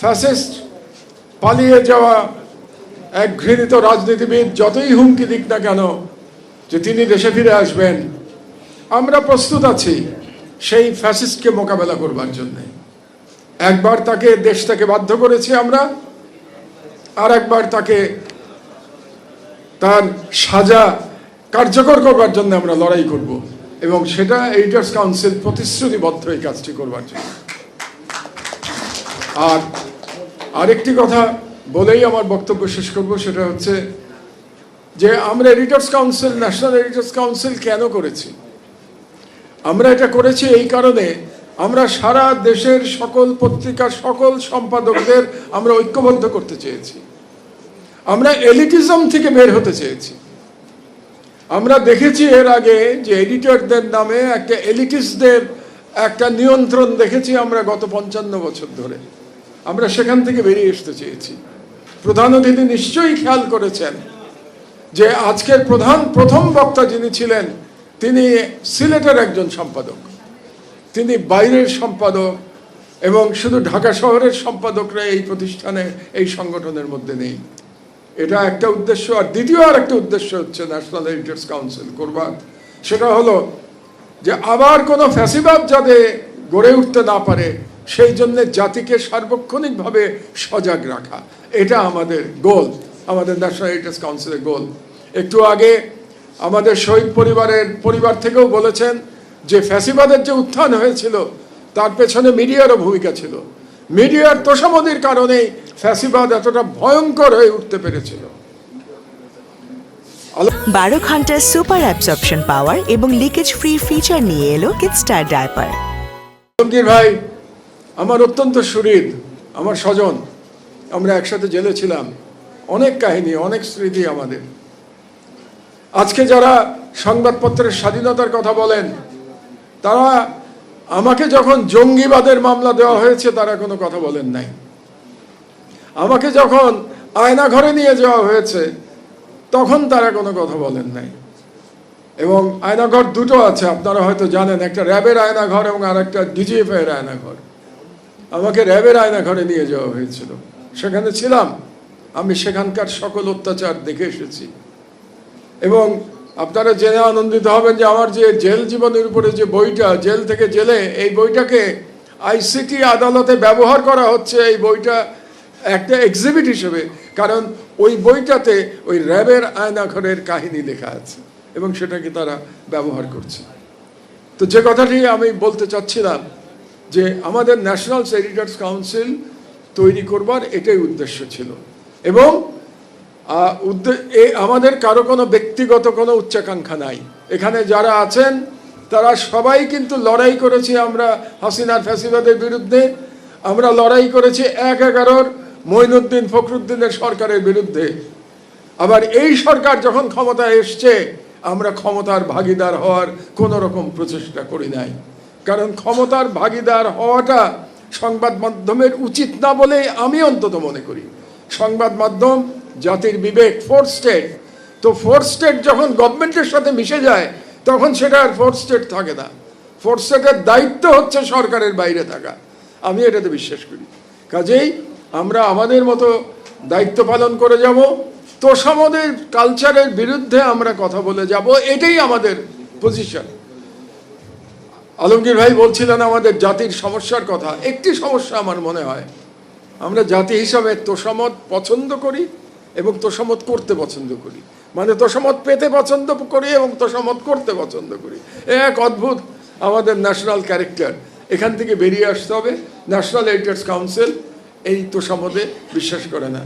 Fascist পালিয়ে যাওয়া এক ঘৃণিত রাজনীতিবিদ যতই হুমকি দিক না কেন যে তিনি দেশে ফিরে আসবেন, আমরা প্রস্তুত আছি সেই ফ্যাসিস্টকে মোকাবেলা করবার জন্য। একবার তাকে দেশ থেকে বাধ্য করেছি আমরা, আর একবার তাকে তার সাজা কার্যকর করবার জন্য আমরা লড়াই করব, এবং সেটা এডিটর্স কাউন্সিল প্রতিশ্রুতিবদ্ধ এই কাজটি করবার জন্য। আর আরেকটি কথা বলেই আমার বক্তব্য শেষ করব, সেটা হচ্ছে যে আমরা editors council, national editors council কেন করেছি? আমরা এটা করেছি এই কারণে, আমরা সারা দেশের সকল পত্রিকার সকল সম্পাদকদের আমরা ঐক্যবদ্ধ করতে চেয়েছি। আমরা এলিটিজম থেকে বের হতে চেয়েছি। আমরা দেখেছি এর আগে যে এডিটরদের নামে একটা এলিটিস্টদের একটা নিয়ন্ত্রণ দেখেছি আমরা গত 55 বছর ধরে। আমরা সেখান থেকে বেরিয়ে আসতে চেয়েছি। প্রধান অতিথি নিশ্চয়ই খেয়াল করেছেন যে আজকের প্রথম বক্তা যিনি ছিলেন তিনি সিলেটের একজন সম্পাদক, তিনি বাইরের সম্পাদক, এবং শুধু ঢাকা শহরের সম্পাদকরা এই প্রতিষ্ঠানে, এই সংগঠনের মধ্যে নেই। এটা একটা উদ্দেশ্য। আর দ্বিতীয় আর একটা উদ্দেশ্য হচ্ছে ন্যাশনাল এডিটর্স কাউন্সিল করবার, সেটা হলো যে আবার কোনো ফ্যাসিবাদ যাতে গড়ে উঠতে না পারে সেই জন্য জাতিকে সার্বক্ষণিকভাবে সজাগ রাখা, এটা আমাদের গোল, আমাদের ন্যাশনাল এডিটর্স কাউন্সিলের গোল। একটু আগে আমাদের শহীদ পরিবার থেকেও বলেছেন যে ফ্যাসিবাদের যে উত্থান হয়েছিল তার পেছনে মিডিয়ারও ভূমিকা ছিল। মিডিয়ার তোষামোদির কারণেই ফ্যাসিবাদ এতটা ভয়ঙ্কর হয়ে উঠতে পেরেছিল। 12 ঘন্টার সুপার অ্যাবজর্পশন পাওয়ার এবং লিকেজ ফ্রি ফিচার নিয়ে এলো কিডস্টার ডায়াপার। আলমগীর ভাই আমার অত্যন্ত সুহৃদ, আমার স্বজন। আমরা একসাথে জেলে ছিলাম, অনেক কাহিনী, অনেক স্মৃতি আমাদের। আজকে যারা সংবাদপত্রের স্বাধীনতার কথা বলেন, তারা আমাকে যখন জঙ্গিবাদের মামলা দেওয়া হয়েছে তারা কোনো কথা বলেন নাই। আমাকে যখন আয়নাঘরে নিয়ে যাওয়া হয়েছে তখন তারা কোনো কথা বলেন নাই। এবং আয়নাঘর দুটো আছে, আপনারা হয়তো জানেন, একটা র্যাবের আয়নাঘর এবং আর একটা ডিজিএফআই এর আয়নাঘর। আমাকে র্যাবের আয়নাঘরে নিয়ে যাওয়া হয়েছিল, সেখানে ছিলাম আমি, সেখানকার সকল অত্যাচার দেখে এসেছি। এবং আপনারা জেনে আনন্দিত হবেন যে আমার যে জেল জীবনের উপরে যে বইটা, জেল থেকে জেলে, এই বইটাকে আইসিটি আদালতে ব্যবহার করা হচ্ছে, এই বইটা একটা এক্সিবিট হিসেবে। কারণ ওই বইটাতে ওই র্যাবের আয়নাঘরের কাহিনী লেখা আছে এবং সেটাকে তারা ব্যবহার করছে। তো যে কথাটি আমি বলতে চাচ্ছিলাম যে আমাদের ন্যাশনাল এডিটর্স কাউন্সিল তৈরি করবার এটাই উদ্দেশ্য ছিল। এবং আমাদের কারো কোনো ব্যক্তিগত কোনো উচ্চাকাঙ্ক্ষা নাই। এখানে যারা আছেন তারা সবাই কিন্তু লড়াই করেছি আমরা হাসিনার ফ্যাসিবাদের বিরুদ্ধে। আমরা লড়াই করেছি ১/১১ মঈনুদ্দিন ফখরুদ্দিনের সরকারের বিরুদ্ধে। আবার এই সরকার যখন ক্ষমতায় এসছে আমরা ক্ষমতার ভাগিদার হওয়ার কোনো রকম প্রচেষ্টা করি নাই। কারণ ক্ষমতার ভাগিদার হওয়াটা সংবাদ মাধ্যমের উচিত না বলে আমি অন্তত মনে করি। সংবাদ মাধ্যম জাতির বিবেক, ফোর্থ স্টেট। তো ফোর্থ স্টেট যখন গভর্নমেন্টের সাথে মিশে যায় তখন সেটা আর ফোর্থ স্টেট থাকে না। ফোর্থ স্টেটের দায়িত্ব হচ্ছে সরকারের বাইরে থাকা, আমি এটাতে বিশ্বাস করি। কাজেই আমরা আমাদের মতো দায়িত্ব পালন করে যাব, তোষামোদের কালচারের বিরুদ্ধে আমরা কথা বলে যাব, এটাই আমাদের পজিশন। আলমগীর ভাই বলছিলেন আমাদের জাতির সমস্যার কথা। একটি সমস্যা আমার মনে হয়, আমরা জাতি হিসাবে তোষামত পছন্দ করি এবং তোষামত করতে পছন্দ করি। মানে তোষামত পেতে পছন্দ করি এবং তোষামত করতে পছন্দ করি। এক অদ্ভুত আমাদের ন্যাশনাল ক্যারেক্টার। এখান থেকে বেরিয়ে আসতে হবে। ন্যাশনাল এডিটর্স কাউন্সিল এই তোষামতে বিশ্বাস করে না।